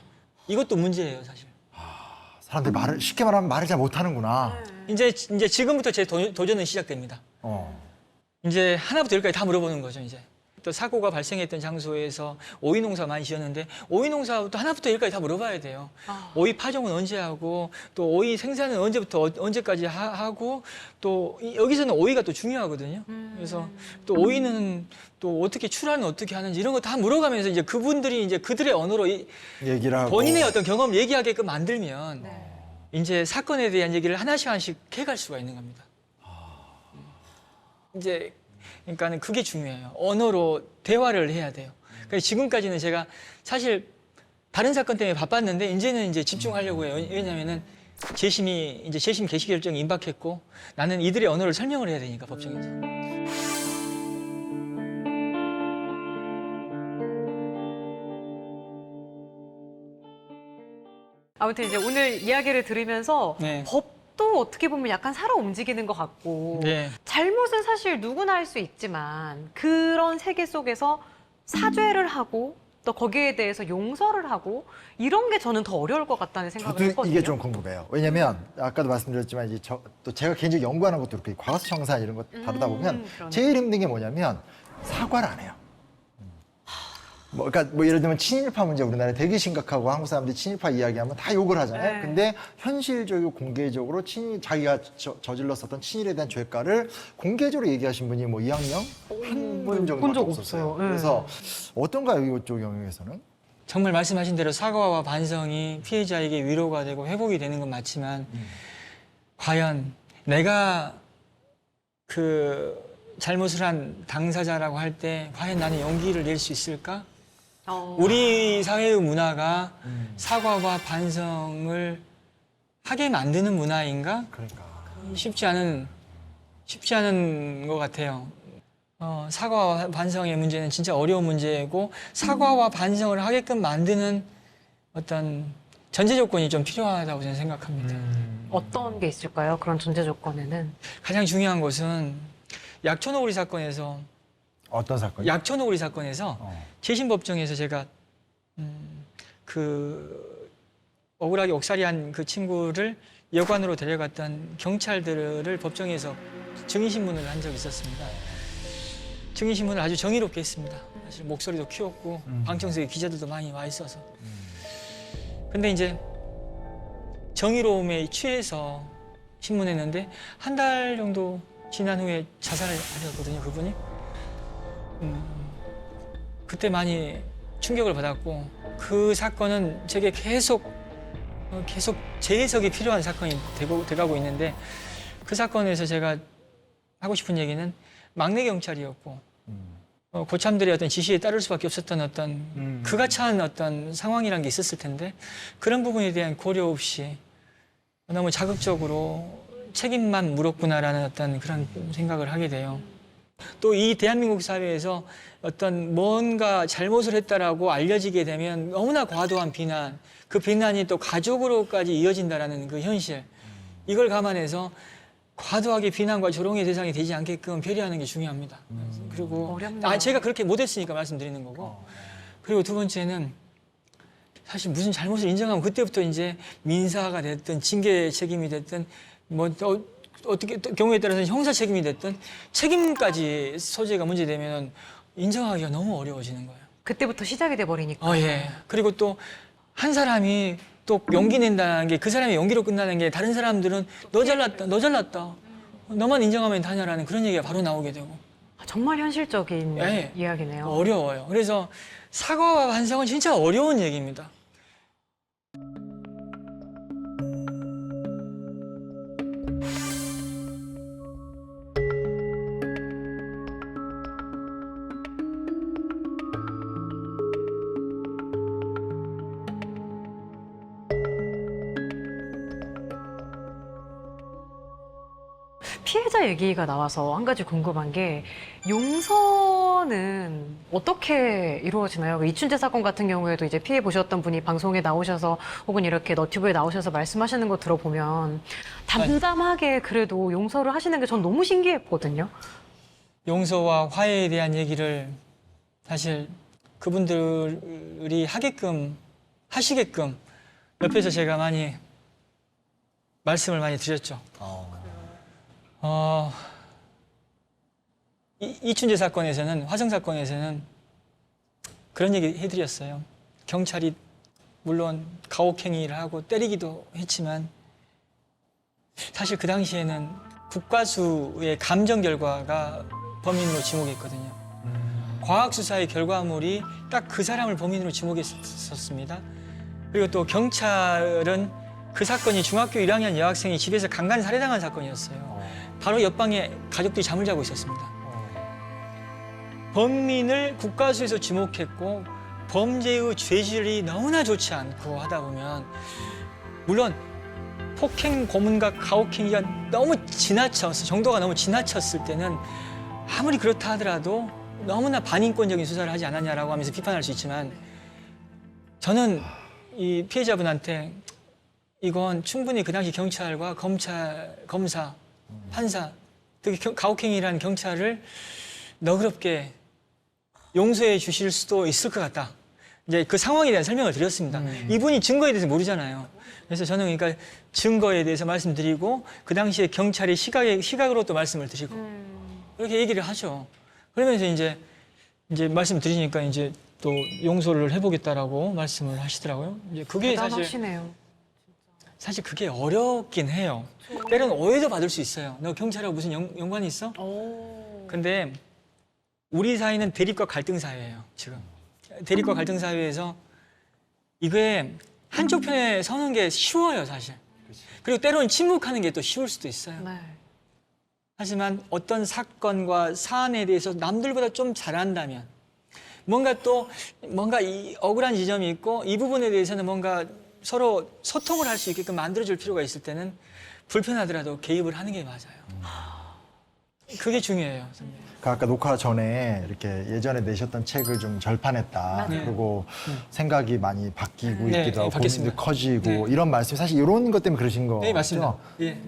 이것도 문제예요, 사실.
사람들이 말을 쉽게 말하면 말을 잘 못하는구나.
이제 지금부터 제 도전은 시작됩니다. 이제 하나부터 열까지 다 물어보는 거죠, 이제. 또 사고가 발생했던 장소에서 오이 농사 많이 지었는데 오이 농사부터 하나부터 열까지 다 물어봐야 돼요. 오이 파종은 언제 하고 또 오이 생산은 언제부터 언제까지 하고 또 여기서는 오이가 또 중요하거든요. 그래서 또 오이는 또 어떻게 출하는 어떻게 하는지 이런 거 다 물어가면서 이제 그분들이 이제 그들의 언어로
얘기를 하고.
본인의 어떤 경험 얘기하게끔 만들면 이제 사건에 대한 얘기를 하나씩 하나씩 해갈 수가 있는 겁니다. 이제 그러니까는 그게 중요해요. 언어로 대화를 해야 돼요. 그래서 지금까지는 제가 사실 다른 사건 때문에 바빴는데 이제는 이제 집중하려고 해요. 왜냐면은 재심 개시 결정이 임박했고 나는 이들의 언어를 설명을 해야 되니까 법정에서.
아무튼 이제 오늘 이야기를 들으면서
네.
법도 어떻게 보면 약간 살아 움직이는 것 같고
네.
잘못은 사실 누구나 할 수 있지만 그런 세계 속에서 사죄를 하고 또 거기에 대해서 용서를 하고 이런 게 저는 더 어려울 것 같다는 생각을
저도
했거든요.
이게 좀 궁금해요. 왜냐면 아까도 말씀드렸지만 이제 또 제가 개인적으로 연구하는 것도 이렇게 과거사 청산 이런 거 다루다 보면
그러네.
제일 힘든 게 뭐냐면 사과를 안 해요. 그러니까 예를 들면 친일파 문제 우리나라에 되게 심각하고 한국 사람들이 친일파 이야기하면 다 욕을 하잖아요.
네.
근데 현실적이고 공개적으로 자기가 저질렀었던 친일에 대한 죄가를 공개적으로 얘기하신 분이 뭐 이학령 한 분 정도밖에
본적
없었어요.
없어요. 네.
그래서 어떤가요, 이쪽 영역에서는?
정말 말씀하신 대로 사과와 반성이 피해자에게 위로가 되고 회복이 되는 건 맞지만 과연 내가 그 잘못을 한 당사자라고 할 때 과연 나는 용기를 낼 수 있을까? 우리 사회의 문화가 사과와 반성을 하게 만드는 문화인가?
그러니까.
쉽지 않은 것 같아요. 사과와 반성의 문제는 진짜 어려운 문제고 사과와 반성을 하게끔 만드는 어떤 전제 조건이 좀 필요하다고 저는 생각합니다.
어떤 게 있을까요? 그런 존재 조건에는.
가장 중요한 것은 약촌오구리 사건에서
어떤 사건이요?
약촌오구리 사건에서 재심법정에서 제가 그 억울하게 옥살이한 그 친구를 여관으로 데려갔던 경찰들을 법정에서 증인신문을 한 적이 있었습니다. 증인신문을 아주 정의롭게 했습니다. 사실 목소리도 키웠고 방청석에 기자들도 많이 와 있어서. 근데 이제 정의로움에 취해서 신문했는데 한 달 정도 지난 후에 자살을 하셨거든요, 그분이. 그때 많이 충격을 받았고 그 사건은 제게 계속 재해석이 필요한 사건이 돼가고 있는데 그 사건에서 제가 하고 싶은 얘기는 막내 경찰이었고 고참들의 어떤 지시에 따를 수밖에 없었던 어떤 그가 처한 어떤 상황이란 게 있었을 텐데 그런 부분에 대한 고려 없이 너무 자극적으로 책임만 물었구나라는 어떤 그런 생각을 하게 돼요. 또 이 대한민국 사회에서 어떤 뭔가 잘못을 했다라고 알려지게 되면 너무나 과도한 비난, 그 비난이 또 가족으로까지 이어진다라는 그 현실, 이걸 감안해서 과도하게 비난과 조롱의 대상이 되지 않게끔 배려하는 게 중요합니다. 그리고
어렵네요.
제가 그렇게 못했으니까 말씀드리는 거고. 그리고 두 번째는 사실 무슨 잘못을 인정하면 그때부터 이제 민사가 됐든 징계 책임이 됐든 뭐 어떻게 경우에 따라서는 형사 책임이 됐든 책임까지 소재가 문제되면 인정하기가 너무 어려워지는 거예요.
그때부터 시작이 돼 버리니까.
예. 그리고 또 한 사람이 또 용기 낸다는 게 그 사람의 용기로 끝나는 게 다른 사람들은 너 잘났다. 너만 인정하면 다냐라는 그런 얘기가 바로 나오게 되고.
정말 현실적인
예.
이야기네요.
어려워요. 그래서 사과와 반성은 진짜 어려운 얘기입니다.
피해자 얘기가 나와서 한 가지 궁금한 게 용서는 어떻게 이루어지나요? 이춘재 사건 같은 경우에도 이제 피해 보셨던 분이 방송에 나오셔서 혹은 이렇게 너튜브에 나오셔서 말씀하시는 거 들어보면 담담하게 그래도 용서를 하시는 게 전 너무 신기했거든요.
용서와 화해에 대한 얘기를 사실 그분들이 하시게끔 옆에서 제가 많이 말씀을 많이 드렸죠. 이춘재 사건에서는, 화성 사건에서는 그런 얘기 해드렸어요. 경찰이 물론 가혹행위를 하고 때리기도 했지만 사실 그 당시에는 국과수의 감정 결과가 범인으로 지목했거든요. 과학수사의 결과물이 딱 그 사람을 범인으로 지목했었습니다. 그리고 또 경찰은 그 사건이 중학교 1학년 여학생이 집에서 강간 살해당한 사건이었어요. 바로 옆방에 가족들이 잠을 자고 있었습니다. 범인을 국과수에서 지목했고 범죄의 죄질이 너무나 좋지 않고 하다 보면 물론 폭행 고문과 가혹행위가 너무 정도가 너무 지나쳤을 때는 아무리 그렇다 하더라도 너무나 반인권적인 수사를 하지 않았냐라고 하면서 비판할 수 있지만 저는 이 피해자분한테 이건 충분히 그 당시 경찰과 검사, 판사, 특히 가혹행위라는 경찰을 너그럽게 용서해 주실 수도 있을 것 같다. 이제 그 상황에 대한 설명을 드렸습니다. 이분이 증거에 대해서 모르잖아요. 그래서 저는 그러니까 증거에 대해서 말씀드리고 그 당시에 경찰의 시각으로 또 말씀을 드리고 이렇게 얘기를 하죠. 그러면서 이제 말씀드리니까 이제 또 용서를 해보겠다라고 말씀을 하시더라고요. 이제 그게 사실 그게 어렵긴 해요. 때로는 오해도 받을 수 있어요. 너 경찰하고 무슨 연관이 있어? 근데 우리 사회는 대립과 갈등 사회예요, 지금. 대립과 갈등 사회에서 이게 한쪽 편에 서는 게 쉬워요, 사실. 그리고 때로는 침묵하는 게 또 쉬울 수도 있어요.
네.
하지만 어떤 사건과 사안에 대해서 남들보다 좀 잘한다면 뭔가 이 억울한 지점이 있고 이 부분에 대해서는 뭔가 서로 소통을 할 수 있게끔 만들어줄 필요가 있을 때는 불편하더라도 개입을 하는 게 맞아요. 그게 중요해요, 선배님.
아까 녹화 전에 이렇게 예전에 내셨던 책을 좀 절판했다.
네.
그리고 생각이 많이 바뀌고
네,
있기도 하고
바뀌었습니다.
고민도 커지고
네.
이런 말씀 사실 이런 것 때문에 그러신 거
네, 맞습니다. 예.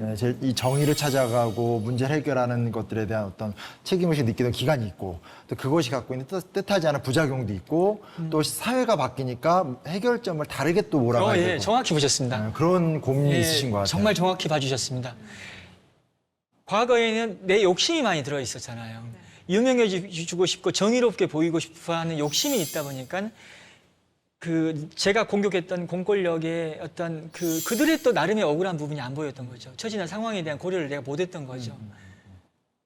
이 정의를 찾아가고 문제를 해결하는 것들에 대한 어떤 책임의식을 느끼던 기간이 있고 또 그것이 갖고 있는 뜻하지 않은 부작용도 있고 또 사회가 바뀌니까 해결점을 다르게 또 몰아가야 되고
예, 정확히 보셨습니다.
그런 고민이
예,
있으신 것 같아요.
정말 정확히 봐주셨습니다. 과거에는 내 욕심이 많이 들어있었잖아요. 유명해지고 싶고 정의롭게 보이고 싶어 하는 욕심이 있다 보니까 제가 공격했던 공권력의 어떤 그들의 또 나름의 억울한 부분이 안 보였던 거죠. 처지나 상황에 대한 고려를 내가 못했던 거죠.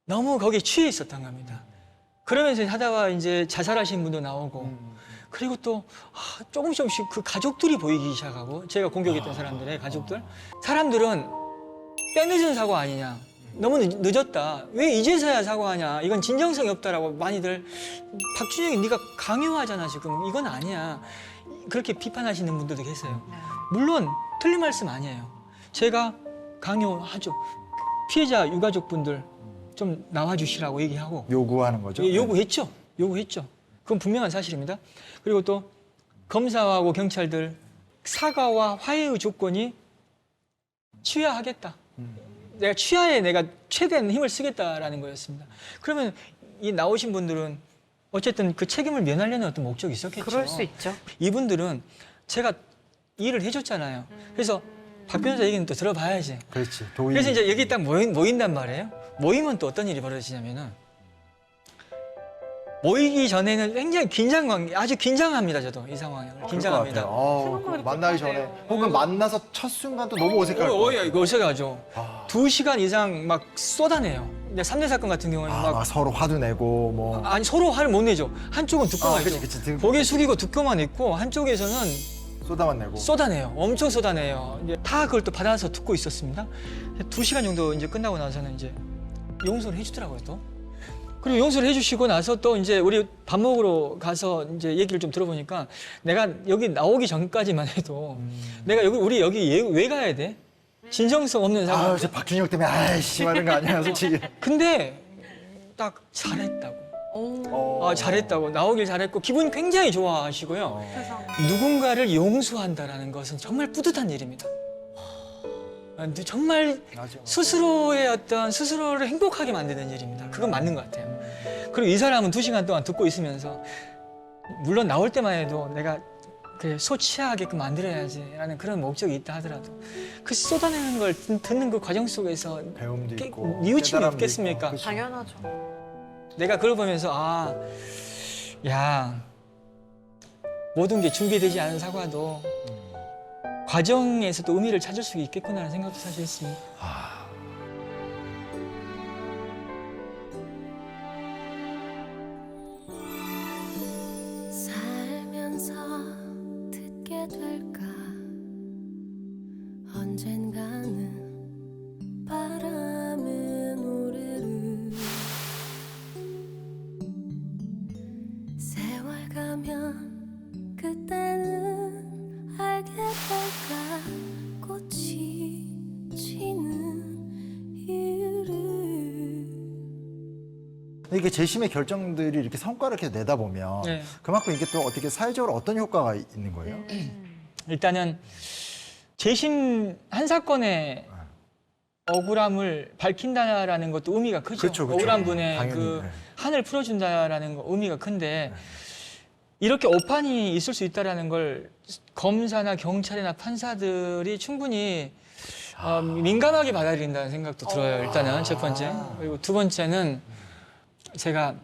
너무 거기에 취해 있었던 겁니다. 그러면서 하다가 이제 자살하신 분도 나오고 그리고 또 조금씩 그 가족들이 보이기 시작하고 제가 공격했던 사람들의 가족들 사람들은 때늦은 사고 아니냐 너무 늦었다 왜 이제서야 사과하냐 이건 진정성이 없다라고 많이들 박준영이 네가 강요하잖아 지금 이건 아니야 그렇게 비판하시는 분들도 계세요. 물론 틀린 말씀 아니에요. 제가 강요하죠. 피해자 유가족분들 좀 나와주시라고 얘기하고
요구하는 거죠.
예, 요구했죠. 그건 분명한 사실입니다. 그리고 또 검사하고 경찰들 사과와 화해의 조건이 취하하겠다. 내가 취하에 내가 최대한 힘을 쓰겠다라는 거였습니다. 그러면 이 나오신 분들은 어쨌든 그 책임을 면하려는 어떤 목적이 있었겠죠.
그럴 수 있죠.
이분들은 제가 일을 해줬잖아요. 그래서 박 변호사 얘기는 또 들어봐야지.
그렇지. 도의.
그래서 이제 여기 딱 모인단 말이에요. 모이면 또 어떤 일이 벌어지냐면은 모이기 전에는 굉장히 아주 긴장합니다. 저도 이 상황을 긴장합니다.
생각만
만나기
해도
전에
똑같네요.
혹은 만나서 첫 순간 또 너무 어색할 거 같아요.
이거 어색하죠. 2시간 이상 막 쏟아내요. 근데 3대 사건 같은 경우는
막 서로 화도 내고 뭐.
아니 서로 화를 못 내죠. 한쪽은 듣고만 있죠.
그치.
고개 숙이고 듣고만 있고 한쪽에서는
쏟아만 내고.
쏟아내요. 엄청 쏟아내요. 이제 다 그걸 또 받아서 듣고 있었습니다. 2시간 정도 이제 끝나고 나서는 이제 용서를 해주더라고요 또. 그리고 용서를 해주시고 나서 또 이제 우리 밥 먹으러 가서 이제 얘기를 좀 들어보니까 내가 여기 나오기 전까지만 해도 내가 우리 여기 왜 가야 돼? 진정성 없는 사람.
저 박준혁 때문에 아이씨 이런 거 아니야 솔직히.
근데 딱 잘했다고. 잘했다고 나오길 잘했고 기분 굉장히 좋아하시고요.
세상.
누군가를 용서한다라는 것은 정말 뿌듯한 일입니다. 정말 스스로를 행복하게 만드는 일입니다. 그건 맞는 것 같아요. 그리고 이 사람은 2시간 동안 듣고 있으면서 물론 나올 때만 해도 내가 그래 소취하게끔 만들어야지라는 그런 목적이 있다 하더라도 그 쏟아내는 걸 듣는 그 과정 속에서
배움도 있고
뉘우침이
깨달음도
없겠습니까?
있고. 그쵸.
당연하죠.
내가 그걸 보면서 야 모든 게 준비되지 않은 사과도 과정에서도 의미를 찾을 수 있겠구나라는 생각도 사실 있습니다.
살면서 듣게 될까 언젠가는 바람의 노래를 세월 가면 그때는 알게 될까 꽃이 지는 이유를
이게 재심의 결정들이 이렇게 성과를 이렇게 내다 보면
네.
그만큼 이게 또 어떻게 사회적으로 어떤 효과가 있는 거예요?
일단은 재심 한 사건의 억울함을 밝힌다라는 것도 의미가 크죠.
그렇죠, 그렇죠.
억울한 분의
당연히,
그
네.
한을 풀어준다라는 거 의미가 큰데 이렇게 오판이 있을 수 있다라는 걸 검사나 경찰이나 판사들이 충분히 민감하게 받아들인다는 생각도 들어요. 일단은 첫 번째. 그리고 두 번째는 제가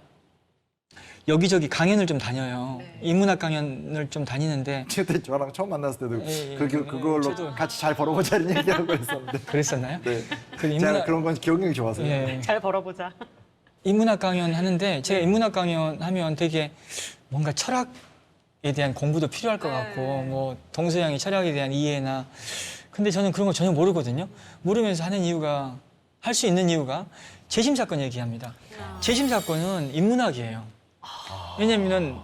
여기저기 강연을 좀 다녀요. 인문학 강연을 좀 다니는데
그때 저랑 처음 만났을 때도
예,
그걸로
저도.
같이 잘 벌어보자는 얘기하고 그랬었는데
그랬었나요?
네.
그
제가 그런 건 기억력이 좋아서요.
예.
잘 벌어보자.
인문학 강연 하는데 제가 인문학 강연 하면 되게 뭔가 철학에 대한 공부도 필요할 것 같고 뭐 동서양의 철학에 대한 이해나 근데 저는 그런 거 전혀 모르거든요. 모르면서 하는 이유가 할 수 있는 이유가 재심 사건 얘기합니다. 재심 사건은 인문학이에요. 왜냐면은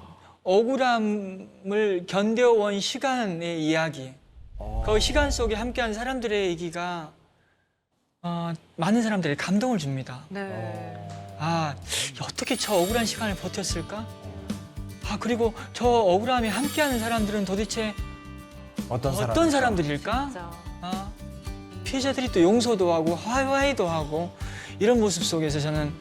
억울함을 견뎌온 시간의 이야기, 그 시간 속에 함께한 사람들의 얘기가 많은 사람들에게 감동을 줍니다.
네.
어떻게 저 억울한 시간을 버텼을까? 그리고 저 억울함에 함께하는 사람들은 도대체 어떤 사람들일까?
진짜.
피해자들이 또 용서도 하고 화해도 하고 이런 모습 속에서 저는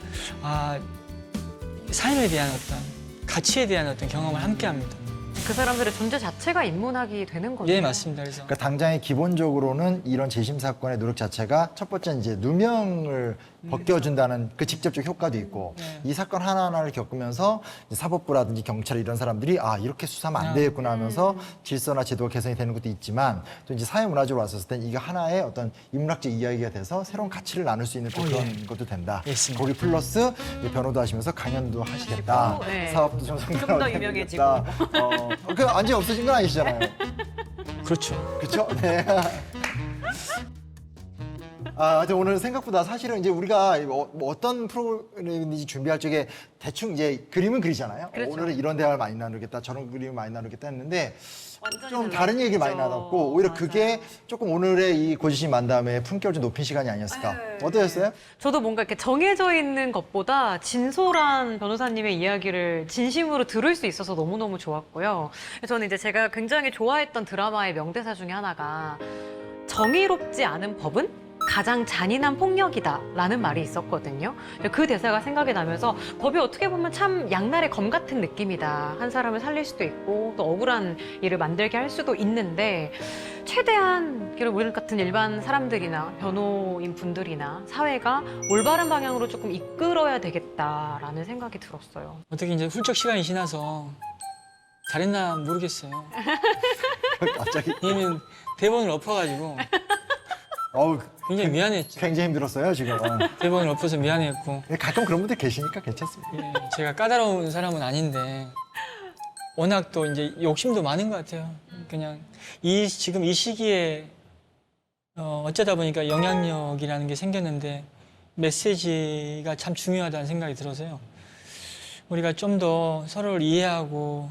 삶에 대한 어떤 가치에 대한 어떤 경험을 함께합니다.
그 사람들의 존재 자체가 인문학이 되는 거죠.
예, 맞습니다. 그래서
그러니까 당장에 기본적으로는 이런 재심 사건의 노력 자체가 첫 번째 이제 누명을 벗겨준다는 그 직접적 효과도 있고
네.
이 사건 하나하나를 겪으면서 이제 사법부라든지 경찰 이런 사람들이 이렇게 수사하면 안 되겠구나 하면서 질서나 제도가 개선이 되는 것도 있지만 또 이제 사회문화적으로 왔었을 땐 이게 하나의 어떤 인문학적 이야기가 돼서 새로운 가치를 나눌 수 있는 또 그런 것도 된다.
있습니다.
거기 플러스 이제 변호도 하시면서 강연도 하시겠다.
하시고, 네.
사업도 좀
좀더 유명해지고.
그 완전히 없어진 건 아니시잖아요.
그렇죠.
그렇죠? 네. 하여튼 오늘 생각보다 사실은 이제 우리가 뭐 어떤 프로그램인지 준비할 적에 대충 이제 그림은 그리잖아요.
그렇죠.
오늘은 이런 대화를 많이 나누겠다, 저런 그림을 많이 나누겠다 했는데
완전히
좀 다른 얘기를 많이
달라지죠.
나눴고 오히려
맞아요.
그게 조금 오늘의 이 고지심 만담의 품격을 좀 높인 시간이 아니었을까.
네.
어떠셨어요?
저도 뭔가 이렇게 정해져 있는 것보다 진솔한 변호사님의 이야기를 진심으로 들을 수 있어서 너무너무 좋았고요. 저는 이제 제가 굉장히 좋아했던 드라마의 명대사 중에 하나가 정의롭지 않은 법은 가장 잔인한 폭력이다라는 말이 있었거든요. 그 대사가 생각이 나면서 법이 어떻게 보면 참 양날의 검 같은 느낌이다. 한 사람을 살릴 수도 있고 또 억울한 일을 만들게 할 수도 있는데 최대한 우리 같은 일반 사람들이나 변호인 분들이나 사회가 올바른 방향으로 조금 이끌어야 되겠다라는 생각이 들었어요.
어떻게 이제 훌쩍 시간이 지나서 잘했나 모르겠어요.
갑자기
왜냐면 대본을 엎어가지고 굉장히 미안했죠.
굉장히 힘들었어요 지금.
대본을 엎어서 미안했고
가끔 그런 분들 계시니까 괜찮습니다.
예, 제가 까다로운 사람은 아닌데 워낙 또 이제 욕심도 많은 것 같아요. 그냥 지금 이 시기에 어쩌다 보니까 영향력이라는 게 생겼는데 메시지가 참 중요하다는 생각이 들어서요. 우리가 좀 더 서로를 이해하고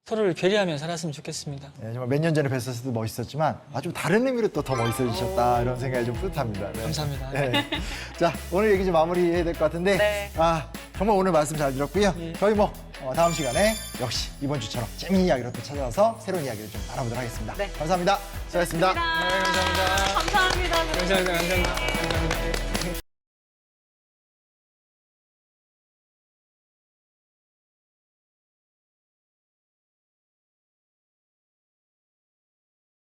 서로를 배려하며 살았으면 좋겠습니다.
네, 정말 몇 년 전에 뵀었을 때도 멋있었지만 아주 다른 의미로 또 더 멋있어지셨다 이런 생각이 좀 뿌듯합니다. 네.
감사합니다.
네. 자, 오늘 얘기 좀 마무리해야 될 것 같은데
네.
정말 오늘 말씀 잘 들었고요.
예.
저희 다음 시간에 역시 이번 주처럼 재미있는 이야기로 또 찾아와서 새로운 이야기를 좀 나눠보도록 하겠습니다.
네.
감사합니다. 수고하셨습니다.
네, 감사합니다.
감사합니다.
감사합니다. 감사합니다.